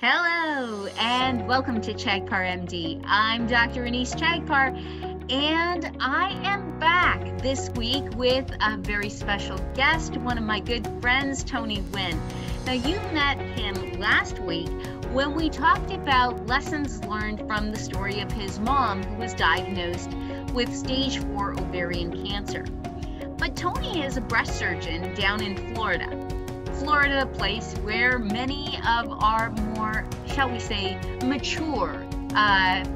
Hello and welcome to Ghagpar MD. I'm Dr. Anise Ghagpar and I am back this week with a very special guest, one of my good friends, Tony Wynn. Now you met him last week when we talked about lessons learned from the story of his mom who was diagnosed with stage 4 ovarian cancer. But Tony is a breast surgeon down in Florida, a place where many of our more, shall we say, mature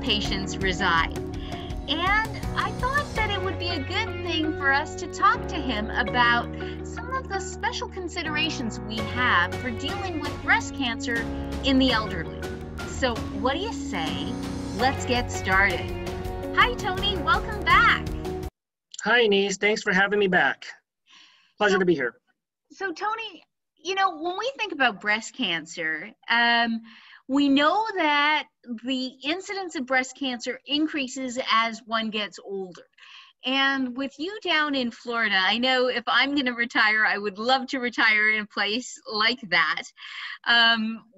patients reside. And I thought that it would be a good thing for us to talk to him about some of the special considerations we have for dealing with breast cancer in the elderly. So what do you say? Let's get started. Hi, Tony. Welcome back. Hi, Anise. Thanks for having me back. Pleasure to be here. So, Tony, you know, when we think about breast cancer, we know that the incidence of breast cancer increases as one gets older. And with you down in Florida, I know if I'm going to retire, I would love to retire in a place like that,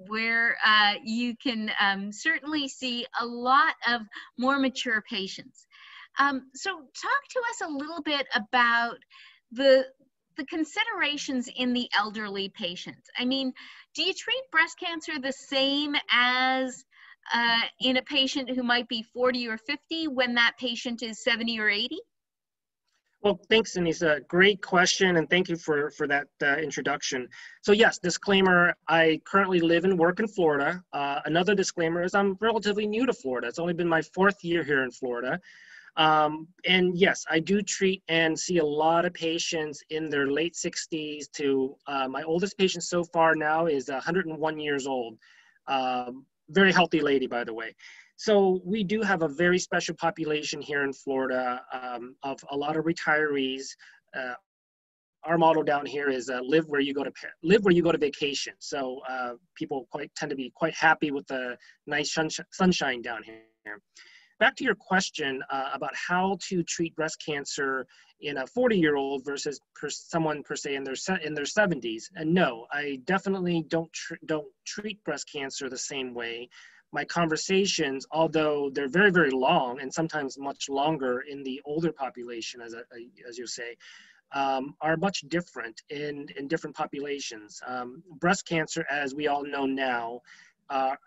where you can certainly see a lot of more mature patients. So talk to us a little bit about the considerations in the elderly patients. I mean, do you treat breast cancer the same as in a patient who might be 40 or 50 when that patient is 70 or 80? Well, thanks, Anissa. Great question, and thank you for that introduction. So yes, disclaimer, I currently live and work in Florida. Another disclaimer is I'm relatively new to Florida. It's only been my 4th year here in Florida. And yes, I do treat and see a lot of patients in their late 60s to, my oldest patient so far now is 101 years old. Very healthy lady, by the way. So we do have a very special population here in Florida of a lot of retirees. Our motto down here is live where you go to vacation. So people tend to be quite happy with the nice sunshine down here. Back to your question about how to treat breast cancer in a 40-year-old versus someone per se in their 70s. And no, I definitely don't treat breast cancer the same way. My conversations, although they're very, very long and sometimes much longer in the older population, as you say, are much different in different populations. Breast cancer, as we all know now,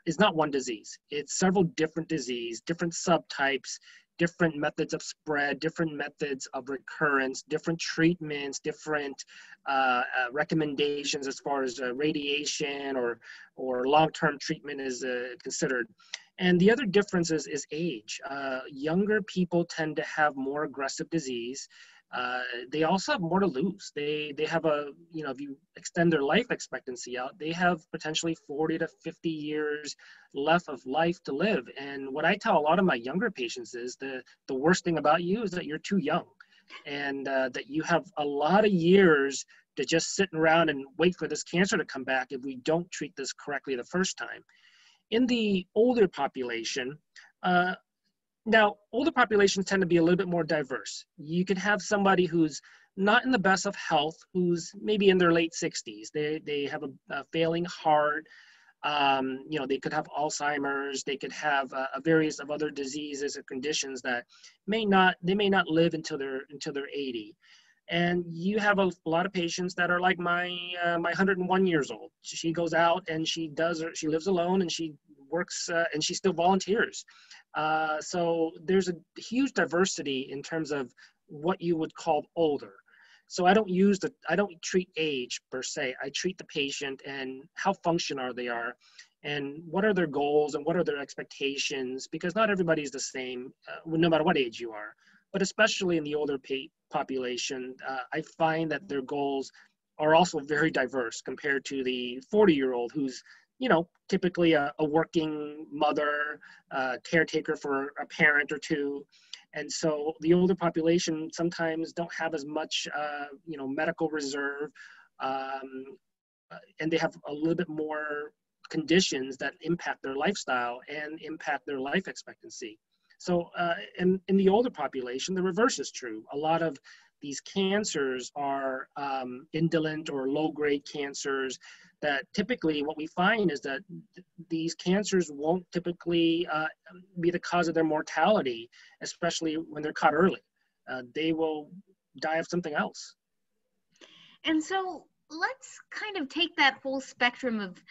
is not one disease. It's several different diseases, different subtypes, different methods of spread, different methods of recurrence, different treatments, different recommendations as far as radiation or long-term treatment is considered. And the other difference is age. Younger people tend to have more aggressive disease. They also have more to lose. They have if you extend their life expectancy out, they have potentially 40 to 50 years left of life to live. And what I tell a lot of my younger patients is the worst thing about you is that you're too young, and that you have a lot of years to just sit around and wait for this cancer to come back if we don't treat this correctly the first time. In the older population, now, older populations tend to be a little bit more diverse. You could have somebody who's not in the best of health, who's maybe in their late 60s. They have a failing heart. They could have Alzheimer's. They could have various of other diseases or conditions that may not live until they're 80. And you have a lot of patients that are like my 101 years old. She goes out and she lives alone and she works and she still volunteers. So there's a huge diversity in terms of what you would call older. So I don't treat age per se. I treat the patient and how functional they are and what are their goals and what are their expectations, because not everybody is the same, no matter what age you are. But especially in the older population, I find that their goals are also very diverse compared to the 40-year-old who's, typically a working mother, caretaker for a parent or two. And so the older population sometimes don't have as much, medical reserve, and they have a little bit more conditions that impact their lifestyle and impact their life expectancy. So in the older population, the reverse is true. A lot of these cancers are indolent or low-grade cancers that typically what we find is that these cancers won't typically be the cause of their mortality, especially when they're caught early. They will die of something else. And so let's kind of take that whole spectrum of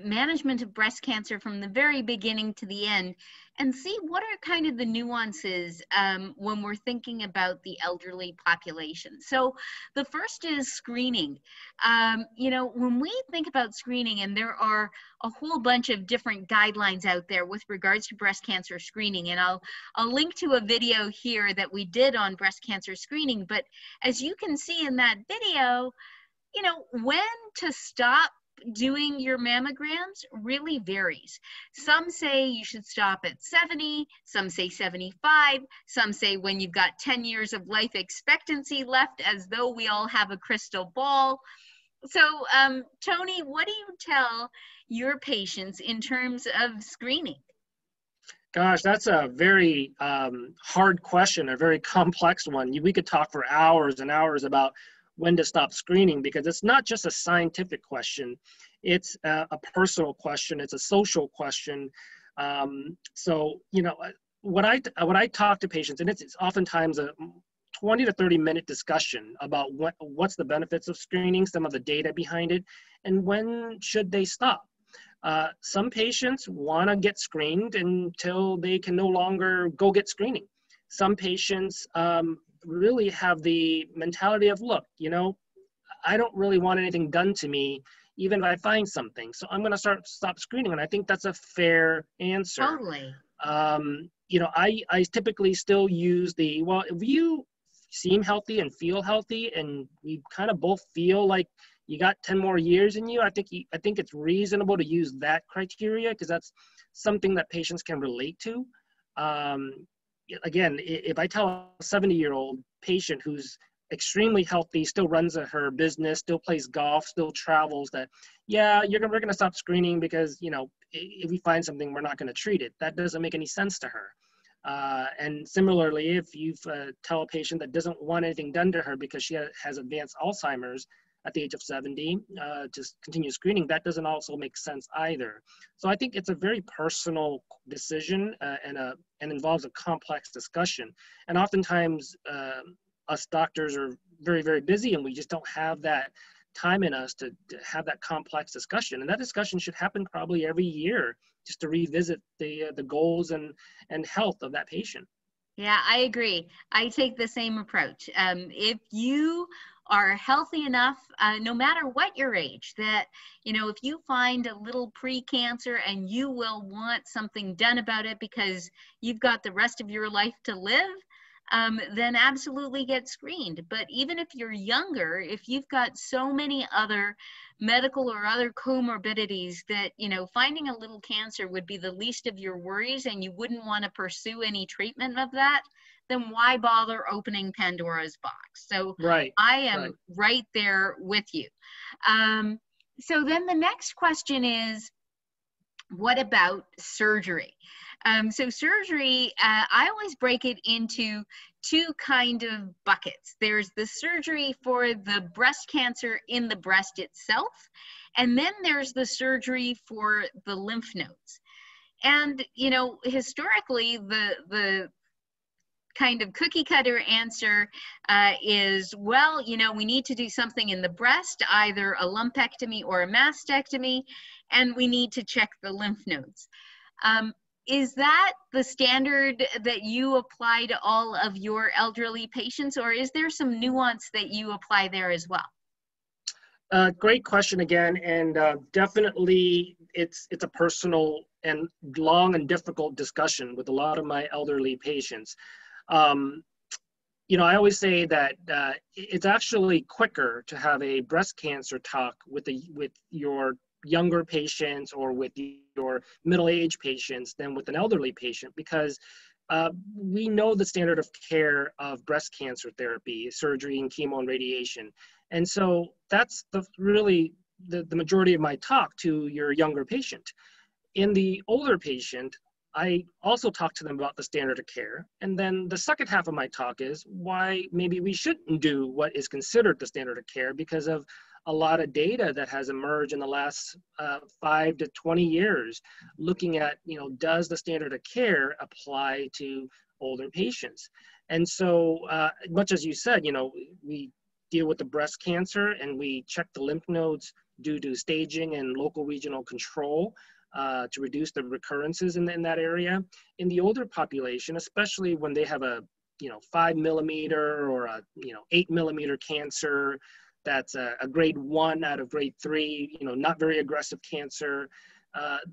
management of breast cancer from the very beginning to the end and see what are kind of the nuances when we're thinking about the elderly population. So the first is screening. When we think about screening, and there are a whole bunch of different guidelines out there with regards to breast cancer screening, and I'll link to a video here that we did on breast cancer screening. But as you can see in that video, when to stop doing your mammograms really varies. Some say you should stop at 70, some say 75, some say when you've got 10 years of life expectancy left, as though we all have a crystal ball. So, Tony, what do you tell your patients in terms of screening? Gosh, that's a very hard question, a very complex one. We could talk for hours and hours about when to stop screening, because it's not just a scientific question, it's a personal question, it's a social question. What I talk to patients, and it's oftentimes a 20 to 30 minute discussion about what's the benefits of screening, some of the data behind it, and when should they stop. Some patients want to get screened until they can no longer go get screening. Some patients really have the mentality of, look, I don't really want anything done to me, even if I find something. So I'm going to stop screening. And I think that's a fair answer. Totally. I typically still use if you seem healthy and feel healthy, and we kind of both feel like you got 10 more years in you, I think it's reasonable to use that criteria, because that's something that patients can relate to. Again, if I tell a 70-year-old patient who's extremely healthy, still runs her business, still plays golf, still travels, that, yeah, we're going to stop screening because, if we find something, we're not going to treat it. That doesn't make any sense to her. And similarly, if you tell a patient that doesn't want anything done to her because she has advanced Alzheimer's at the age of 70, to continue screening, that doesn't also make sense either. So I think it's a very personal decision and involves a complex discussion. And oftentimes us doctors are very, very busy, and we just don't have that time in us to have that complex discussion. And that discussion should happen probably every year, just to revisit the goals and health of that patient. Yeah, I agree. I take the same approach. If you are healthy enough, no matter what your age, that, if you find a little pre-cancer and you will want something done about it because you've got the rest of your life to live, then absolutely get screened. But even if you're younger, if you've got so many other medical or other comorbidities that, finding a little cancer would be the least of your worries and you wouldn't want to pursue any treatment of that, then why bother opening Pandora's box? So right, I am right there with you. So then the next question is, what about surgery? So surgery, I always break it into two kind of buckets. There's the surgery for the breast cancer in the breast itself, and then there's the surgery for the lymph nodes. And, historically, the kind of cookie cutter answer is, well, we need to do something in the breast, either a lumpectomy or a mastectomy, and we need to check the lymph nodes. Is that the standard that you apply to all of your elderly patients, or is there some nuance that you apply there as well? Great question again, and definitely it's a personal and long and difficult discussion with a lot of my elderly patients. I always say that it's actually quicker to have a breast cancer talk with your younger patients or with your middle-aged patients than with an elderly patient, because we know the standard of care of breast cancer therapy, surgery and chemo and radiation. And so that's really the majority of my talk to your younger patient. In the older patient, I also talk to them about the standard of care. And then the second half of my talk is why maybe we shouldn't do what is considered the standard of care because of a lot of data that has emerged in the last 5 to 20 years, looking at, does the standard of care apply to older patients? And so, much as you said, we deal with the breast cancer and we check the lymph nodes due to staging and local regional control to reduce the recurrences in that area. In the older population, especially when they have a 5 millimeter or a 8 millimeter cancer that's a grade 1 out of grade 3, not very aggressive cancer.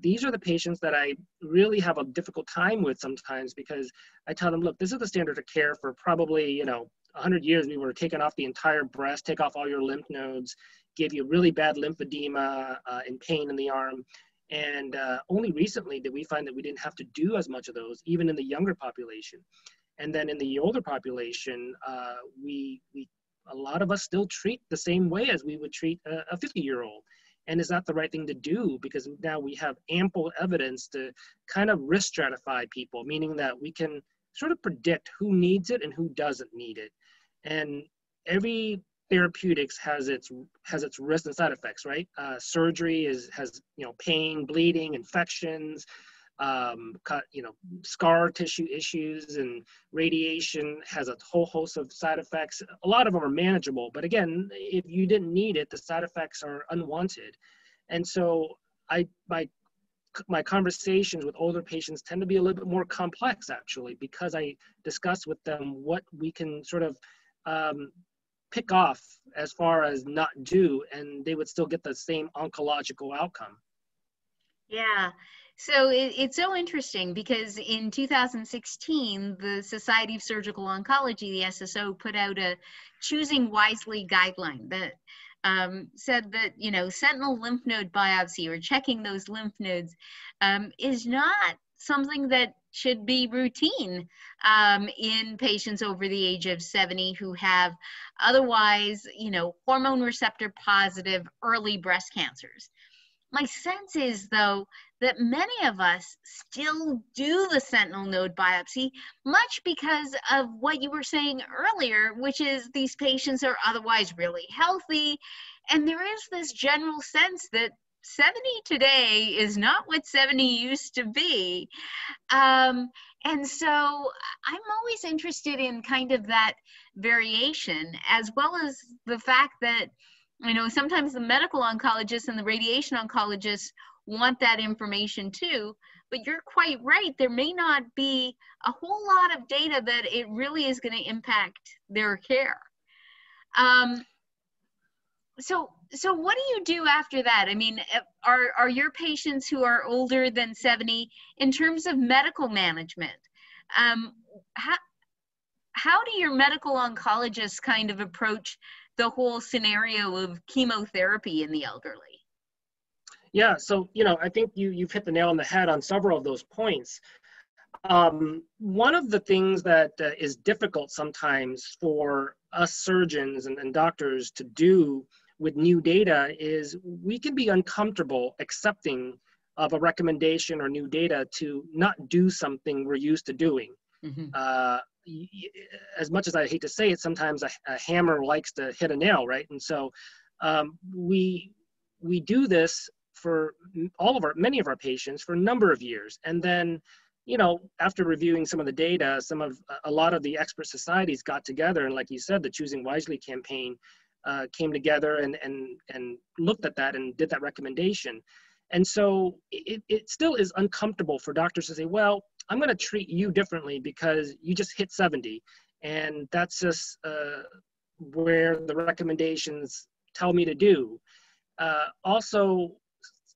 These are the patients that I really have a difficult time with sometimes, because I tell them, look, this is the standard of care for probably 100 years. We were taking off the entire breast, take off all your lymph nodes, give you really bad lymphedema and pain in the arm. And only recently did we find that we didn't have to do as much of those, even in the younger population. And then in the older population, a lot of us still treat the same way as we would treat a 50-year-old. And is that the right thing to do? Because now we have ample evidence to kind of risk stratify people, meaning that we can sort of predict who needs it and who doesn't need it. And every therapeutics has its risks and side effects, right? Surgery has pain, bleeding, infections, scar tissue issues, and radiation has a whole host of side effects. A lot of them are manageable, but again, if you didn't need it, the side effects are unwanted. And so my conversations with older patients tend to be a little bit more complex, actually, because I discuss with them what we can sort of pick off as far as not do, and they would still get the same oncological outcome. Yeah. So it's so interesting, because in 2016, the Society of Surgical Oncology, the SSO, put out a Choosing Wisely guideline that said that, sentinel lymph node biopsy, or checking those lymph nodes, is not something that should be routine in patients over the age of 70 who have otherwise, hormone receptor positive early breast cancers. My sense is, though, that many of us still do the sentinel node biopsy, much because of what you were saying earlier, which is these patients are otherwise really healthy. And there is this general sense that 70 today is not what 70 used to be. And so I'm always interested in kind of that variation, as well as the fact that sometimes the medical oncologists and the radiation oncologists want that information too, but you're quite right. There may not be a whole lot of data that it really is going to impact their care. So what do you do after that? I mean, are your patients who are older than 70, in terms of medical management, how do your medical oncologists kind of approach the whole scenario of chemotherapy in the elderly? Yeah, so, I think you've hit the nail on the head on several of those points. One of the things that is difficult sometimes for us surgeons and doctors to do with new data is we can be uncomfortable accepting of a recommendation or new data to not do something we're used to doing. Mm-hmm. As much as I hate to say it, sometimes a hammer likes to hit a nail, right? And so we do this for many of our patients for a number of years. And then, after reviewing some of the data, a lot of the expert societies got together, and like you said, the Choosing Wisely campaign came together and looked at that and did that recommendation. And so it still is uncomfortable for doctors to say, well, I'm going to treat you differently because you just hit 70. And that's just where the recommendations tell me to do. Also,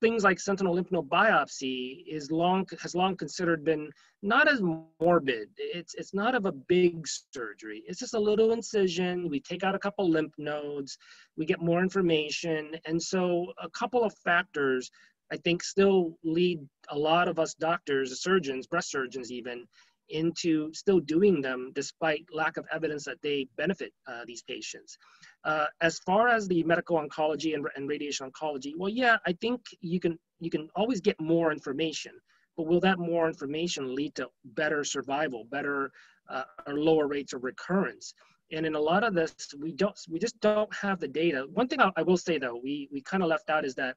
things like sentinel lymph node biopsy has long considered been not as morbid. It's not of a big surgery. It's just a little incision. We take out a couple lymph nodes. We get more information. And so a couple of factors, I think, still lead a lot of us doctors, surgeons, breast surgeons even, into still doing them despite lack of evidence that they benefit these patients. As far as the medical oncology and radiation oncology, well, yeah, I think you can always get more information, but will that more information lead to better survival, better or lower rates of recurrence? And in a lot of this, we just don't have the data. One thing I will say though, we kind of left out is that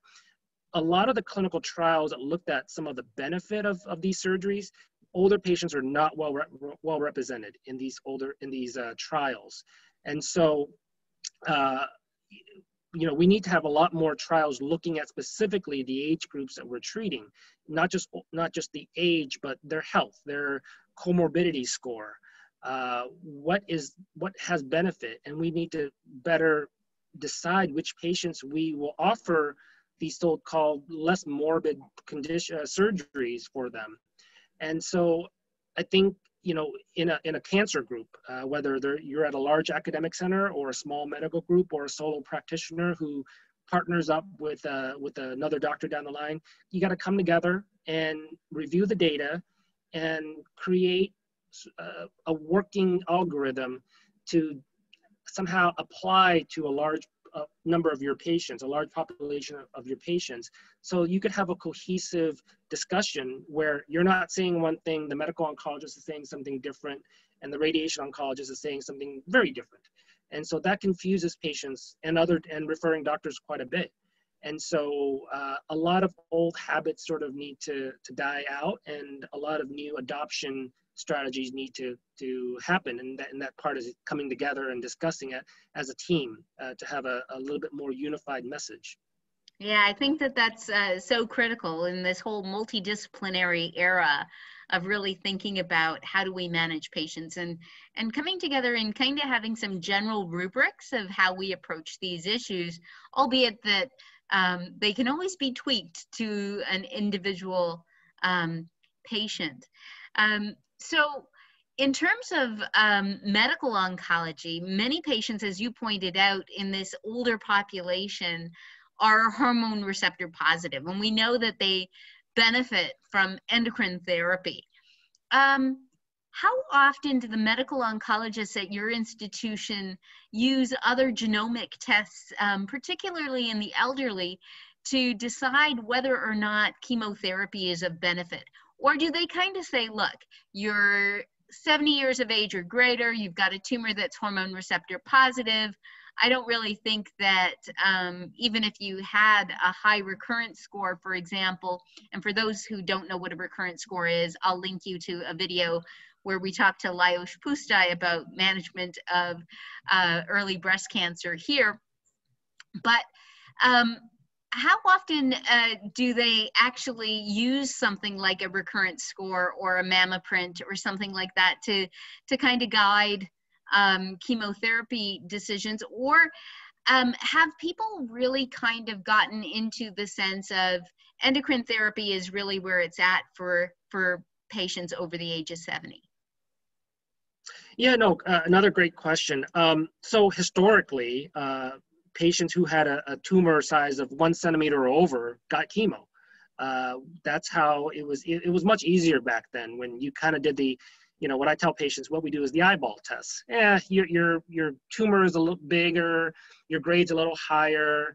a lot of the clinical trials that looked at some of the benefit of these surgeries, older patients are not well represented in these trials. And so, we need to have a lot more trials looking at specifically the age groups that we're treating, not just the age, but their health, their comorbidity score, what has benefit, and we need to better decide which patients we will offer these so-called less morbid surgeries for them. And so I think, in a cancer group, whether you're at a large academic center or a small medical group or a solo practitioner who partners up with another doctor down the line, you got to come together and review the data and create a working algorithm to somehow apply to a large number of your patients, a large population of your patients, so you could have a cohesive discussion where you're not saying one thing, the medical oncologist is saying something different, and the radiation oncologist is saying something very different. And so that confuses patients and referring doctors quite a bit. And so a lot of old habits sort of need to die out, and a lot of new adoption strategies need to happen, and that part is coming together and discussing it as a team to have a little bit more unified message. Yeah, I think that's so critical in this whole multidisciplinary era of really thinking about how do we manage patients and coming together and kind of having some general rubrics of how we approach these issues, albeit that they can always be tweaked to an individual patient. So in terms of medical oncology, many patients, as you pointed out, in this older population are hormone receptor positive, and we know that they benefit from endocrine therapy. How often do the medical oncologists at your institution use other genomic tests, particularly in the elderly, to decide whether or not chemotherapy is of benefit? Or do they kind of say, look, you're 70 years of age or greater, you've got a tumor that's hormone receptor positive. I don't really think that even if you had a high recurrence score, for example, and for those who don't know what a recurrence score is, I'll link you to a video where we talked to Lajos Pustai about management of early breast cancer here. But how often do they actually use something like a recurrence score or a mammoprint or something like that to kind of guide chemotherapy decisions? Or have people really kind of gotten into the sense of endocrine therapy is really where it's at for patients over the age of 70? Yeah, no, another great question. So historically, patients who had a tumor size of 1 centimeter or over got chemo. That's how it was. It was much easier back then when you kind of did the, what I tell patients, what we do is the eyeball test. Yeah, your tumor is a little bigger, your grade's a little higher,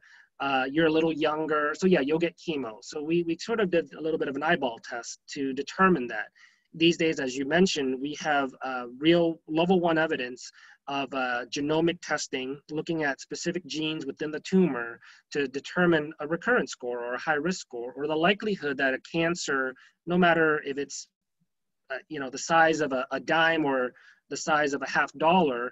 you're a little younger, so yeah, you'll get chemo. So we sort of did a little bit of an eyeball test to determine that. These days, as you mentioned, we have real level 1 evidence of genomic testing, looking at specific genes within the tumor to determine a recurrence score or a high risk score, or the likelihood that a cancer, no matter if it's the size of a dime or the size of a $50,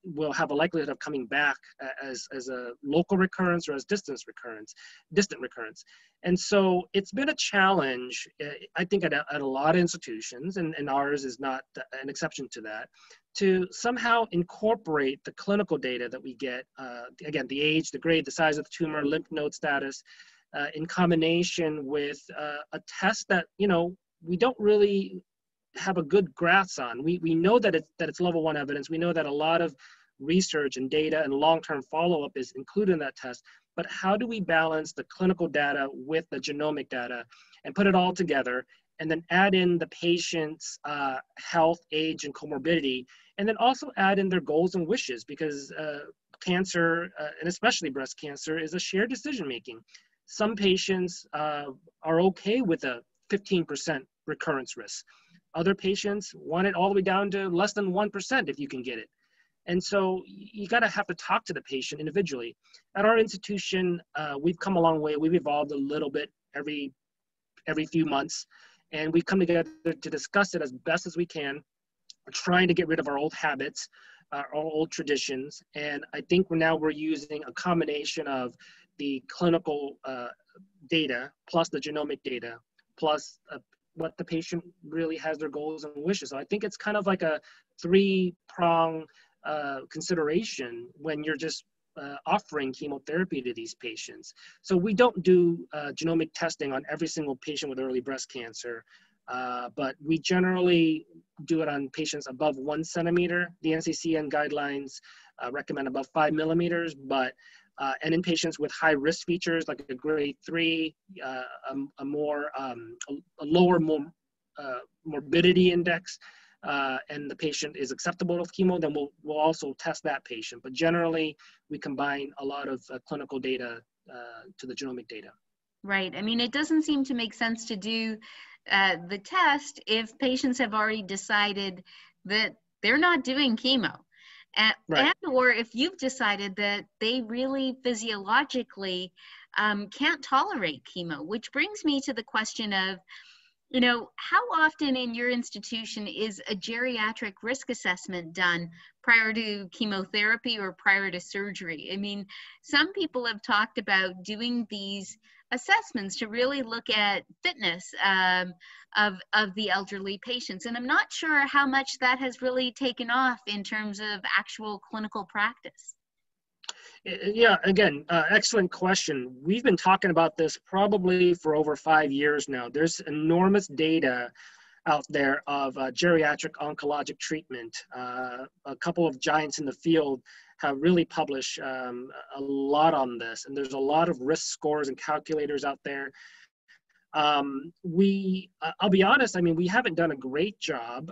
will have a likelihood of coming back as a local recurrence or as distant recurrence. And so it's been a challenge, I think, at a lot of institutions, and ours is not an exception to that, to somehow incorporate the clinical data that we get, again, the age, the grade, the size of the tumor, lymph node status, in combination with a test that, we don't really have a good grasp on. We know that it's level 1 evidence. We know that a lot of research and data and long-term follow-up is included in that test, but how do we balance the clinical data with the genomic data and put it all together, and then add in the patient's health, age, and comorbidity, and then also add in their goals and wishes, because cancer, and especially breast cancer, is a shared decision-making. Some patients are okay with a 15% recurrence risk. Other patients want it all the way down to less than 1% if you can get it. And so you got to have to talk to the patient individually. At our institution, we've come a long way. We've evolved a little bit every few months, and we come together to discuss it as best as we can. We're trying to get rid of our old habits, our old traditions, and I think we're using a combination of the clinical data plus the genomic data plus what the patient really has their goals and wishes. So I think it's kind of like a three-prong consideration when you're just offering chemotherapy to these patients. So we don't do genomic testing on every single patient with early breast cancer, but we generally do it on patients above 1 centimeter. The NCCN guidelines recommend above 5 millimeters, but and in patients with high risk features like a grade 3, a lower morbidity index, and the patient is acceptable of chemo, then we'll also test that patient. But generally, we combine a lot of clinical data to the genomic data. Right. I mean, it doesn't seem to make sense to do the test if patients have already decided that they're not doing chemo. Right. And or if you've decided that they really physiologically can't tolerate chemo, which brings me to the question of, how often in your institution is a geriatric risk assessment done prior to chemotherapy or prior to surgery? I mean, some people have talked about doing these assessments to really look at fitness of the elderly patients. And I'm not sure how much that has really taken off in terms of actual clinical practice. Yeah, again, excellent question. We've been talking about this probably for over 5 years now. There's enormous data out there of geriatric oncologic treatment. A couple of giants in the field have really published a lot on this, and there's a lot of risk scores and calculators out there. I'll be honest, I mean, we haven't done a great job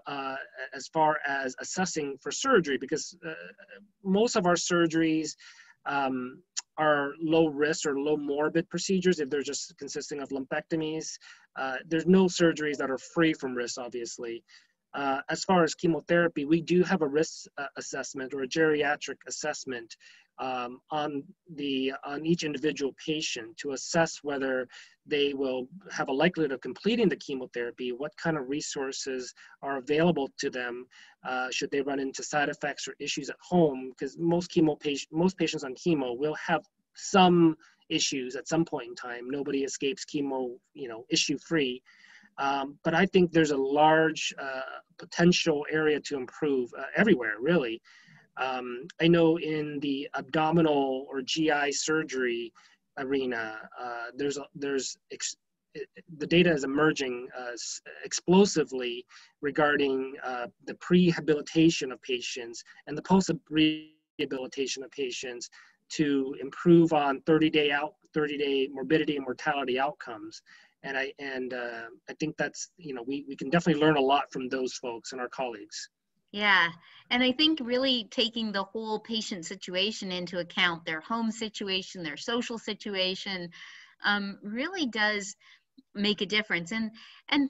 as far as assessing for surgery, because most of our surgeries are low risk or low morbid procedures if they're just consisting of lumpectomies. There's no surgeries that are free from risk, obviously. As far as chemotherapy, we do have a risk assessment or a geriatric assessment on each individual patient to assess whether they will have a likelihood of completing the chemotherapy, what kind of resources are available to them, should they run into side effects or issues at home, because most patients on chemo will have some issues at some point in time. Nobody escapes chemo, issue-free. But I think there's a large potential area to improve everywhere, really. I know in the abdominal or GI surgery arena, the data is emerging explosively regarding the pre-rehabilitation of patients and the post-rehabilitation of patients to improve on 30-day morbidity and mortality outcomes. And I think that's, we can definitely learn a lot from those folks and our colleagues. Yeah. And I think really taking the whole patient situation into account, their home situation, their social situation, really does make a difference. And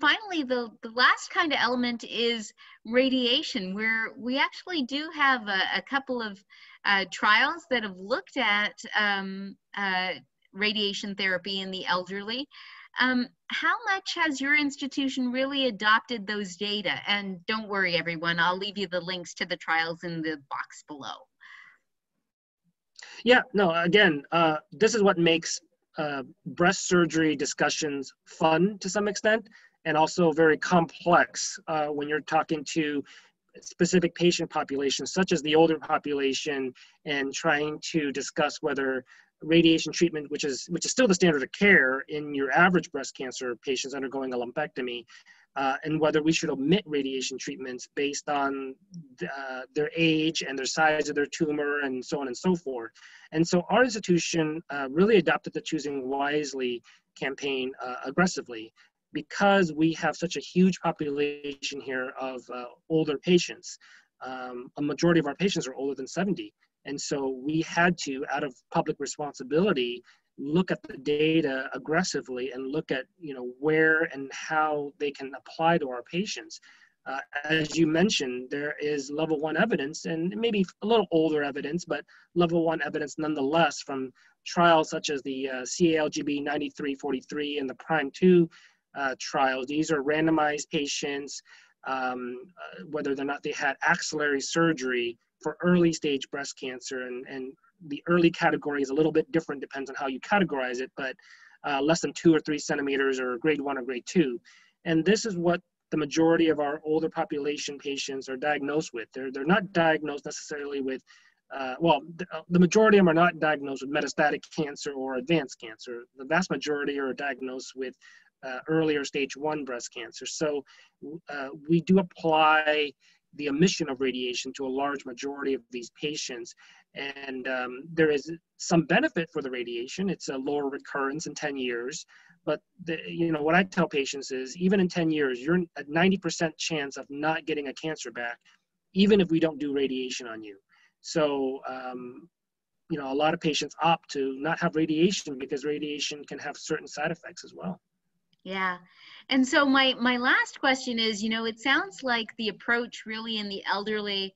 finally, the last kind of element is radiation, where we actually do have a couple of trials that have looked at radiation therapy in the elderly. How much has your institution really adopted those data? And don't worry, everyone, I'll leave you the links to the trials in the box below. Yeah, no, again, this is what makes breast surgery discussions fun to some extent, and also very complex when you're talking to specific patient populations, such as the older population, and trying to discuss whether radiation treatment, which is still the standard of care in your average breast cancer patients undergoing a lumpectomy, and whether we should omit radiation treatments based on their age and their size of their tumor and so on and so forth. And so our institution really adopted the Choosing Wisely campaign aggressively, because we have such a huge population here of older patients. A majority of our patients are older than 70. And so we had to, out of public responsibility, look at the data aggressively and look at, where and how they can apply to our patients. As you mentioned, there is level 1 evidence, and maybe a little older evidence, but level 1 evidence nonetheless from trials such as the CALGB 9343 and the Prime 2 trials. These are randomized patients, whether or not they had axillary surgery for early stage breast cancer, and the early category is a little bit different, depends on how you categorize it, but less than 2 or 3 centimeters or grade 1 or grade 2. And this is what the majority of our older population patients are diagnosed with. They're not diagnosed necessarily with, the majority of them are not diagnosed with metastatic cancer or advanced cancer. The vast majority are diagnosed with earlier stage 1 breast cancer. So we do apply the omission of radiation to a large majority of these patients. And there is some benefit for the radiation. It's a lower recurrence in 10 years. But what I tell patients is, even in 10 years, you're at 90% chance of not getting a cancer back, even if we don't do radiation on you. So, a lot of patients opt to not have radiation because radiation can have certain side effects as well. Yeah. And so my last question is, it sounds like the approach really in the elderly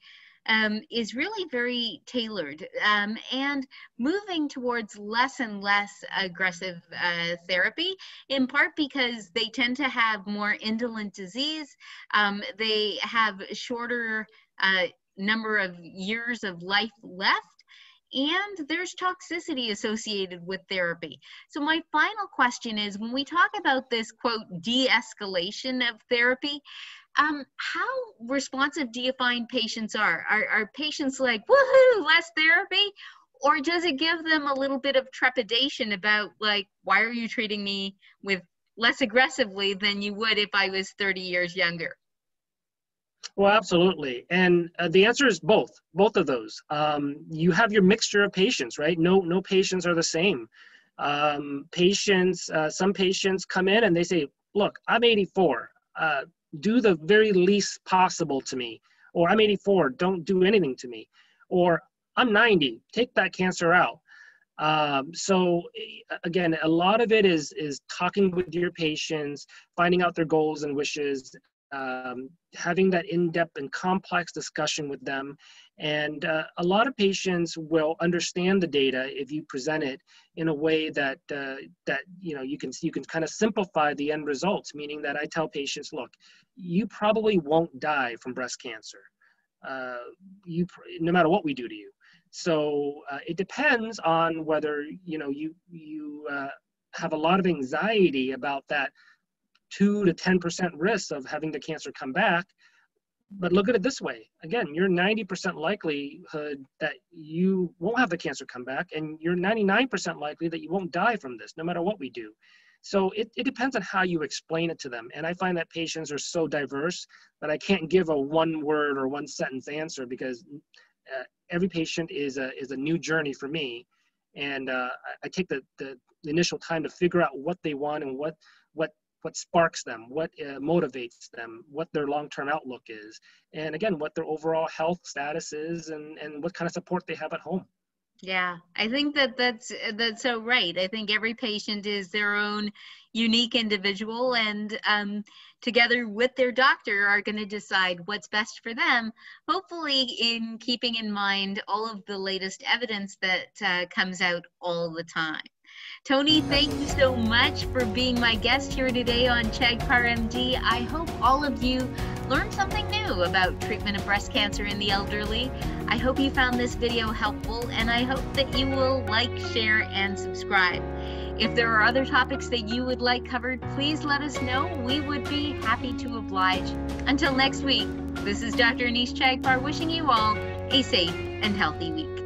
is really very tailored and moving towards less and less aggressive therapy, in part because they tend to have more indolent disease. They have a shorter number of years of life left, and there's toxicity associated with therapy. So my final question is, when we talk about this, quote, de-escalation of therapy, how responsive do you find patients are? Are patients like, woohoo, less therapy? Or does it give them a little bit of trepidation about, like, why are you treating me with less aggressively than you would if I was 30 years younger? Well, absolutely. And the answer is both of those. You have your mixture of patients, right? No patients are the same. Some patients come in and they say, look, I'm 84. Do the very least possible to me. Or I'm 84, don't do anything to me. Or I'm 90, take that cancer out. So again, a lot of it is talking with your patients, finding out their goals and wishes, having that in-depth and complex discussion with them. And a lot of patients will understand the data if you present it in a way that you can kind of simplify the end results, meaning that I tell patients, look, you probably won't die from breast cancer, no matter what we do to you. So it depends on whether you have a lot of anxiety about that 2 to 10% risk of having the cancer come back. But look at it this way. Again, you're 90% likelihood that you won't have the cancer come back, and you're 99% likely that you won't die from this, no matter what we do. So it depends on how you explain it to them. And I find that patients are so diverse that I can't give a one-word or one-sentence answer, because every patient is a new journey for me. And I take the initial time to figure out what they want and what sparks them, what motivates them, what their long-term outlook is, and again, what their overall health status is, and what kind of support they have at home. Yeah, I think that's so right. I think every patient is their own unique individual, and together with their doctor are going to decide what's best for them, hopefully in keeping in mind all of the latest evidence that comes out all the time. Tony, thank you so much for being my guest here today on Ghagpar MD. I hope all of you learned something new about treatment of breast cancer in the elderly. I hope you found this video helpful, and I hope that you will like, share, and subscribe. If there are other topics that you would like covered, please let us know. We would be happy to oblige. Until next week, this is Dr. Anish Ghagpar wishing you all a safe and healthy week.